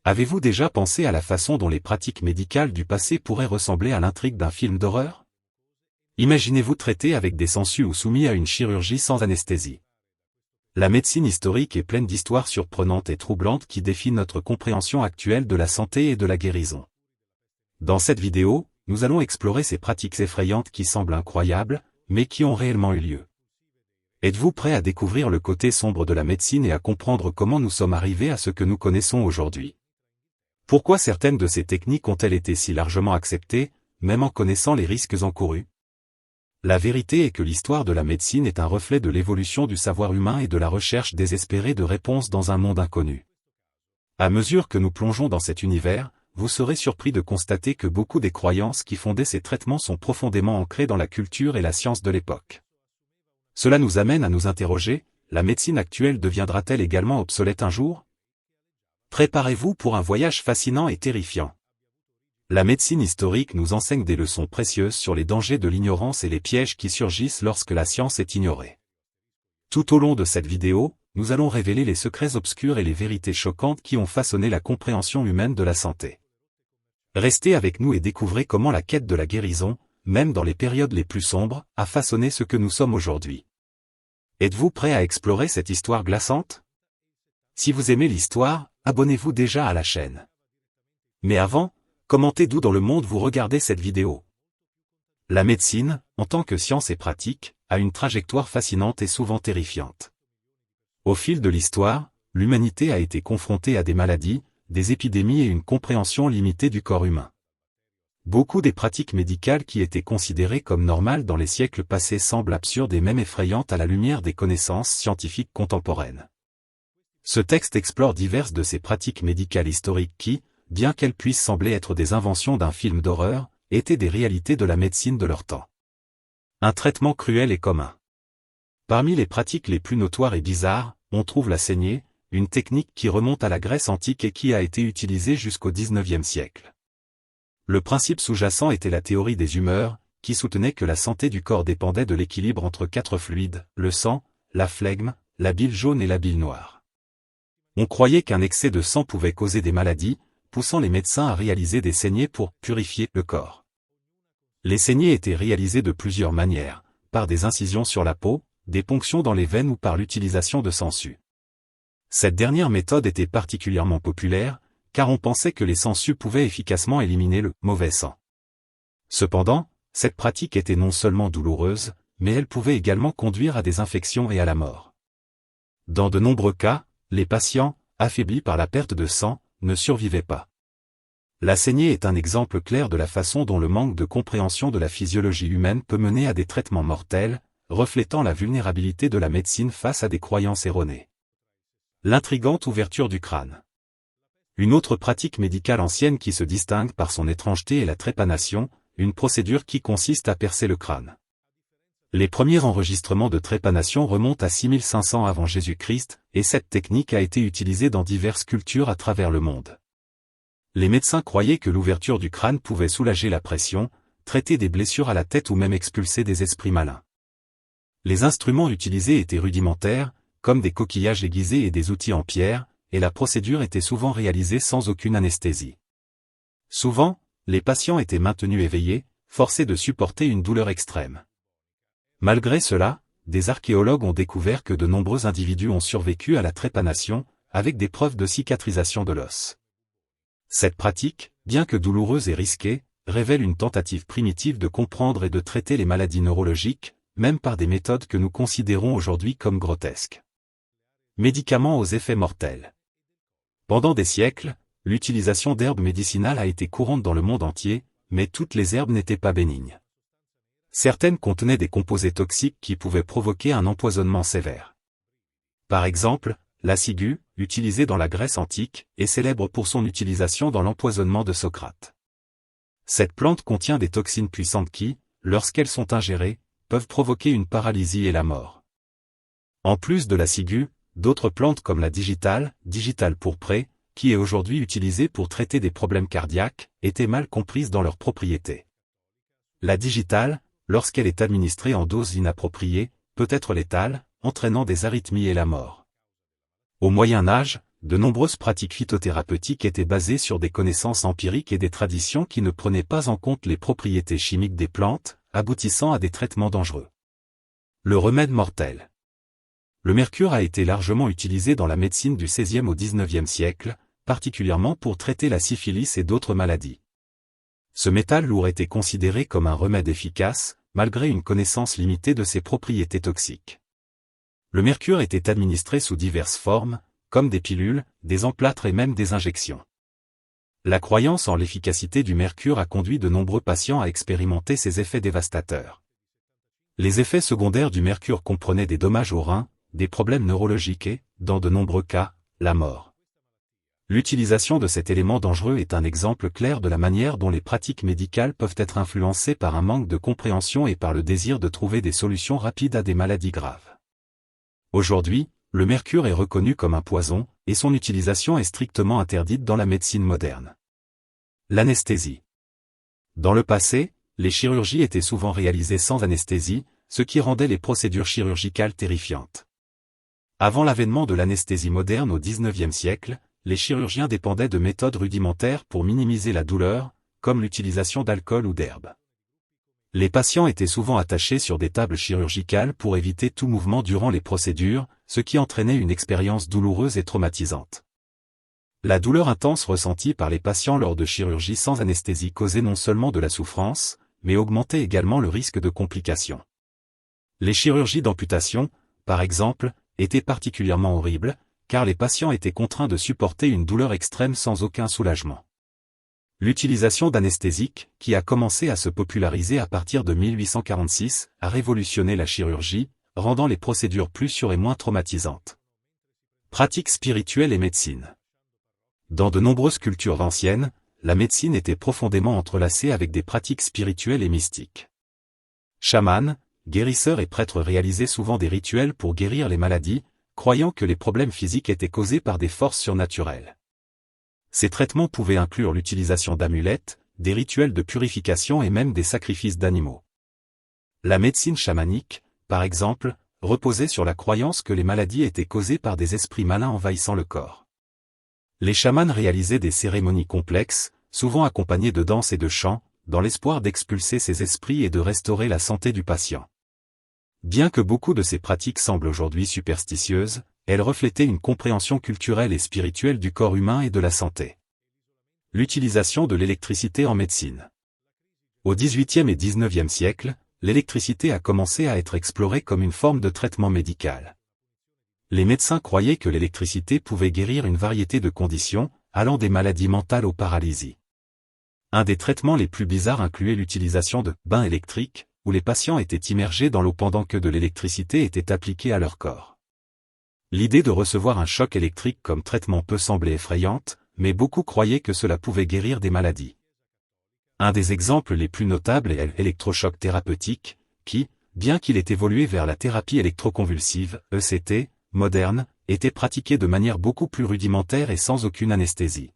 Avez-vous déjà pensé à la façon dont les pratiques médicales du passé pourraient ressembler à l'intrigue d'un film d'horreur? Imaginez-vous traité avec des sangsues ou soumis à une chirurgie sans anesthésie. La médecine historique est pleine d'histoires surprenantes et troublantes qui défient notre compréhension actuelle de la santé et de la guérison. Dans cette vidéo, nous allons explorer ces pratiques effrayantes qui semblent incroyables, mais qui ont réellement eu lieu. Êtes-vous prêt à découvrir le côté sombre de la médecine et à comprendre comment nous sommes arrivés à ce que nous connaissons aujourd'hui? Pourquoi certaines de ces techniques ont-elles été si largement acceptées, même en connaissant les risques encourus? La vérité est que l'histoire de la médecine est un reflet de l'évolution du savoir humain et de la recherche désespérée de réponses dans un monde inconnu. À mesure que nous plongeons dans cet univers, vous serez surpris de constater que beaucoup des croyances qui fondaient ces traitements sont profondément ancrées dans la culture et la science de l'époque. Cela nous amène à nous interroger, la médecine actuelle deviendra-t-elle également obsolète un jour? Préparez-vous pour un voyage fascinant et terrifiant. La médecine historique nous enseigne des leçons précieuses sur les dangers de l'ignorance et les pièges qui surgissent lorsque la science est ignorée. Tout au long de cette vidéo, nous allons révéler les secrets obscurs et les vérités choquantes qui ont façonné la compréhension humaine de la santé. Restez avec nous et découvrez comment la quête de la guérison, même dans les périodes les plus sombres, a façonné ce que nous sommes aujourd'hui. Êtes-vous prêt à explorer cette histoire glaçante? Si vous aimez l'histoire, abonnez-vous déjà à la chaîne. Mais avant, commentez d'où dans le monde vous regardez cette vidéo. La médecine, en tant que science et pratique, a une trajectoire fascinante et souvent terrifiante. Au fil de l'histoire, l'humanité a été confrontée à des maladies, des épidémies et une compréhension limitée du corps humain. Beaucoup des pratiques médicales qui étaient considérées comme normales dans les siècles passés semblent absurdes et même effrayantes à la lumière des connaissances scientifiques contemporaines. Ce texte explore diverses de ces pratiques médicales historiques qui, bien qu'elles puissent sembler être des inventions d'un film d'horreur, étaient des réalités de la médecine de leur temps. Un traitement cruel et commun. Parmi les pratiques les plus notoires et bizarres, on trouve la saignée, une technique qui remonte à la Grèce antique et qui a été utilisée jusqu'au XIXe siècle. Le principe sous-jacent était la théorie des humeurs, qui soutenait que la santé du corps dépendait de l'équilibre entre 4 fluides, le sang, la phlegme, la bile jaune et la bile noire. On croyait qu'un excès de sang pouvait causer des maladies, poussant les médecins à réaliser des saignées pour purifier le corps. Les saignées étaient réalisées de plusieurs manières, par des incisions sur la peau, des ponctions dans les veines ou par l'utilisation de sangsues. Cette dernière méthode était particulièrement populaire, car on pensait que les sangsues pouvaient efficacement éliminer le mauvais sang. Cependant, cette pratique était non seulement douloureuse, mais elle pouvait également conduire à des infections et à la mort. Dans de nombreux cas, les patients, affaiblis par la perte de sang, ne survivaient pas. La saignée est un exemple clair de la façon dont le manque de compréhension de la physiologie humaine peut mener à des traitements mortels, reflétant la vulnérabilité de la médecine face à des croyances erronées. L'intrigante ouverture du crâne. Une autre pratique médicale ancienne qui se distingue par son étrangeté est la trépanation, une procédure qui consiste à percer le crâne. Les premiers enregistrements de trépanation remontent à 6500 avant Jésus-Christ, et cette technique a été utilisée dans diverses cultures à travers le monde. Les médecins croyaient que l'ouverture du crâne pouvait soulager la pression, traiter des blessures à la tête ou même expulser des esprits malins. Les instruments utilisés étaient rudimentaires, comme des coquillages aiguisés et des outils en pierre, et la procédure était souvent réalisée sans aucune anesthésie. Souvent, les patients étaient maintenus éveillés, forcés de supporter une douleur extrême. Malgré cela, des archéologues ont découvert que de nombreux individus ont survécu à la trépanation, avec des preuves de cicatrisation de l'os. Cette pratique, bien que douloureuse et risquée, révèle une tentative primitive de comprendre et de traiter les maladies neurologiques, même par des méthodes que nous considérons aujourd'hui comme grotesques. Médicaments aux effets mortels. Pendant des siècles, l'utilisation d'herbes médicinales a été courante dans le monde entier, mais toutes les herbes n'étaient pas bénignes. Certaines contenaient des composés toxiques qui pouvaient provoquer un empoisonnement sévère. Par exemple, la ciguë, utilisée dans la Grèce antique, est célèbre pour son utilisation dans l'empoisonnement de Socrate. Cette plante contient des toxines puissantes qui, lorsqu'elles sont ingérées, peuvent provoquer une paralysie et la mort. En plus de la ciguë, d'autres plantes comme la digitale pourprée, qui est aujourd'hui utilisée pour traiter des problèmes cardiaques, étaient mal comprises dans leurs propriétés. La digitale, lorsqu'elle est administrée en doses inappropriées, peut être létale, entraînant des arythmies et la mort. Au Moyen Âge, de nombreuses pratiques phytothérapeutiques étaient basées sur des connaissances empiriques et des traditions qui ne prenaient pas en compte les propriétés chimiques des plantes, aboutissant à des traitements dangereux. Le remède mortel. Le mercure a été largement utilisé dans la médecine du XVIe au XIXe siècle, particulièrement pour traiter la syphilis et d'autres maladies. Ce métal lourd était considéré comme un remède efficace, malgré une connaissance limitée de ses propriétés toxiques. Le mercure était administré sous diverses formes, comme des pilules, des emplâtres et même des injections. La croyance en l'efficacité du mercure a conduit de nombreux patients à expérimenter ses effets dévastateurs. Les effets secondaires du mercure comprenaient des dommages aux reins, des problèmes neurologiques et, dans de nombreux cas, la mort. L'utilisation de cet élément dangereux est un exemple clair de la manière dont les pratiques médicales peuvent être influencées par un manque de compréhension et par le désir de trouver des solutions rapides à des maladies graves. Aujourd'hui, le mercure est reconnu comme un poison, et son utilisation est strictement interdite dans la médecine moderne. L'anesthésie. Dans le passé, les chirurgies étaient souvent réalisées sans anesthésie, ce qui rendait les procédures chirurgicales terrifiantes. Avant l'avènement de l'anesthésie moderne au XIXe siècle, les chirurgiens dépendaient de méthodes rudimentaires pour minimiser la douleur, comme l'utilisation d'alcool ou d'herbes. Les patients étaient souvent attachés sur des tables chirurgicales pour éviter tout mouvement durant les procédures, ce qui entraînait une expérience douloureuse et traumatisante. La douleur intense ressentie par les patients lors de chirurgies sans anesthésie causait non seulement de la souffrance, mais augmentait également le risque de complications. Les chirurgies d'amputation, par exemple, étaient particulièrement horribles, car les patients étaient contraints de supporter une douleur extrême sans aucun soulagement. L'utilisation d'anesthésiques, qui a commencé à se populariser à partir de 1846, a révolutionné la chirurgie, rendant les procédures plus sûres et moins traumatisantes. Pratiques spirituelles et médecine. Dans de nombreuses cultures anciennes, la médecine était profondément entrelacée avec des pratiques spirituelles et mystiques. Chamans, guérisseurs et prêtres réalisaient souvent des rituels pour guérir les maladies, croyant que les problèmes physiques étaient causés par des forces surnaturelles. Ces traitements pouvaient inclure l'utilisation d'amulettes, des rituels de purification et même des sacrifices d'animaux. La médecine chamanique, par exemple, reposait sur la croyance que les maladies étaient causées par des esprits malins envahissant le corps. Les chamans réalisaient des cérémonies complexes, souvent accompagnées de danses et de chants, dans l'espoir d'expulser ces esprits et de restaurer la santé du patient. Bien que beaucoup de ces pratiques semblent aujourd'hui superstitieuses, elles reflétaient une compréhension culturelle et spirituelle du corps humain et de la santé. L'utilisation de l'électricité en médecine. Au XVIIIe et XIXe siècle, l'électricité a commencé à être explorée comme une forme de traitement médical. Les médecins croyaient que l'électricité pouvait guérir une variété de conditions, allant des maladies mentales aux paralysies. Un des traitements les plus bizarres incluait l'utilisation de bains électriques, où les patients étaient immergés dans l'eau pendant que de l'électricité était appliquée à leur corps. L'idée de recevoir un choc électrique comme traitement peut sembler effrayante, mais beaucoup croyaient que cela pouvait guérir des maladies. Un des exemples les plus notables est l'électrochoc thérapeutique, qui, bien qu'il ait évolué vers la thérapie électroconvulsive, ECT, moderne, était pratiqué de manière beaucoup plus rudimentaire et sans aucune anesthésie.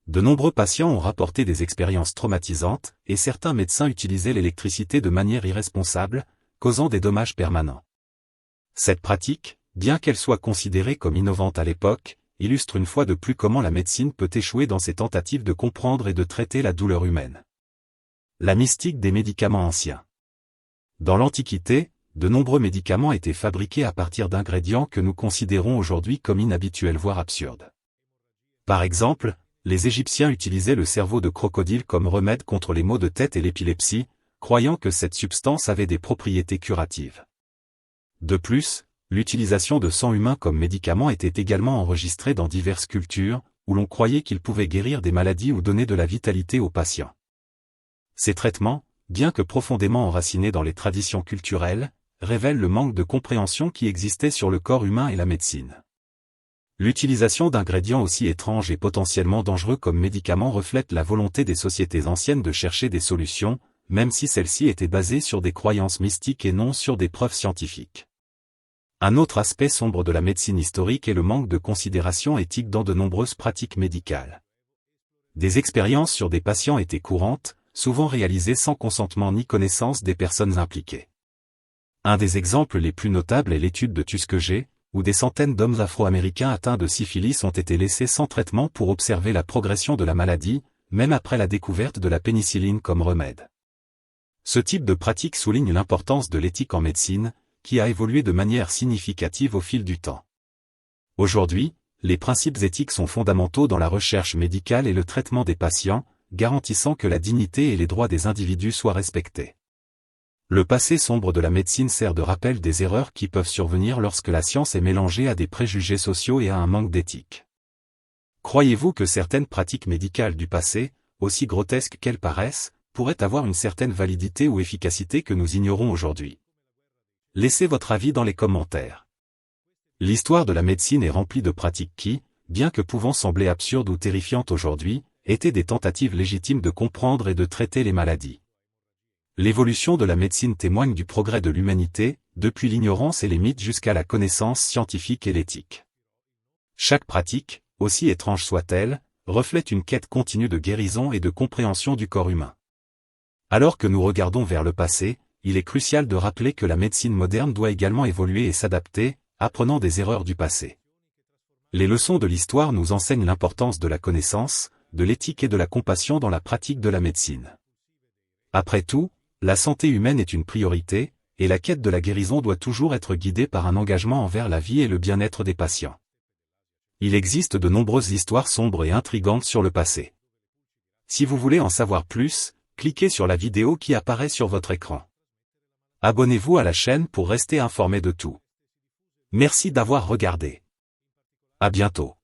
De nombreux patients ont rapporté des expériences traumatisantes, et certains médecins utilisaient l'électricité de manière irresponsable, causant des dommages permanents. Cette pratique, bien qu'elle soit considérée comme innovante à l'époque, illustre une fois de plus comment la médecine peut échouer dans ses tentatives de comprendre et de traiter la douleur humaine. La mystique des médicaments anciens. Dans l'Antiquité, de nombreux médicaments étaient fabriqués à partir d'ingrédients que nous considérons aujourd'hui comme inhabituels voire absurdes. Par exemple, les Égyptiens utilisaient le cerveau de crocodile comme remède contre les maux de tête et l'épilepsie, croyant que cette substance avait des propriétés curatives. De plus, l'utilisation de sang humain comme médicament était également enregistrée dans diverses cultures, où l'on croyait qu'il pouvait guérir des maladies ou donner de la vitalité aux patients. Ces traitements, bien que profondément enracinés dans les traditions culturelles, révèlent le manque de compréhension qui existait sur le corps humain et la médecine. L'utilisation d'ingrédients aussi étranges et potentiellement dangereux comme médicaments reflète la volonté des sociétés anciennes de chercher des solutions, même si celles-ci étaient basées sur des croyances mystiques et non sur des preuves scientifiques. Un autre aspect sombre de la médecine historique est le manque de considération éthique dans de nombreuses pratiques médicales. Des expériences sur des patients étaient courantes, souvent réalisées sans consentement ni connaissance des personnes impliquées. Un des exemples les plus notables est l'étude de Tuskegee, où des centaines d'hommes afro-américains atteints de syphilis ont été laissés sans traitement pour observer la progression de la maladie, même après la découverte de la pénicilline comme remède. Ce type de pratique souligne l'importance de l'éthique en médecine, qui a évolué de manière significative au fil du temps. Aujourd'hui, les principes éthiques sont fondamentaux dans la recherche médicale et le traitement des patients, garantissant que la dignité et les droits des individus soient respectés. Le passé sombre de la médecine sert de rappel des erreurs qui peuvent survenir lorsque la science est mélangée à des préjugés sociaux et à un manque d'éthique. Croyez-vous que certaines pratiques médicales du passé, aussi grotesques qu'elles paraissent, pourraient avoir une certaine validité ou efficacité que nous ignorons aujourd'hui? Laissez votre avis dans les commentaires. L'histoire de la médecine est remplie de pratiques qui, bien que pouvant sembler absurdes ou terrifiantes aujourd'hui, étaient des tentatives légitimes de comprendre et de traiter les maladies. L'évolution de la médecine témoigne du progrès de l'humanité, depuis l'ignorance et les mythes jusqu'à la connaissance scientifique et l'éthique. Chaque pratique, aussi étrange soit-elle, reflète une quête continue de guérison et de compréhension du corps humain. Alors que nous regardons vers le passé, il est crucial de rappeler que la médecine moderne doit également évoluer et s'adapter, apprenant des erreurs du passé. Les leçons de l'histoire nous enseignent l'importance de la connaissance, de l'éthique et de la compassion dans la pratique de la médecine. Après tout, la santé humaine est une priorité, et la quête de la guérison doit toujours être guidée par un engagement envers la vie et le bien-être des patients. Il existe de nombreuses histoires sombres et intrigantes sur le passé. Si vous voulez en savoir plus, cliquez sur la vidéo qui apparaît sur votre écran. Abonnez-vous à la chaîne pour rester informé de tout. Merci d'avoir regardé. À bientôt.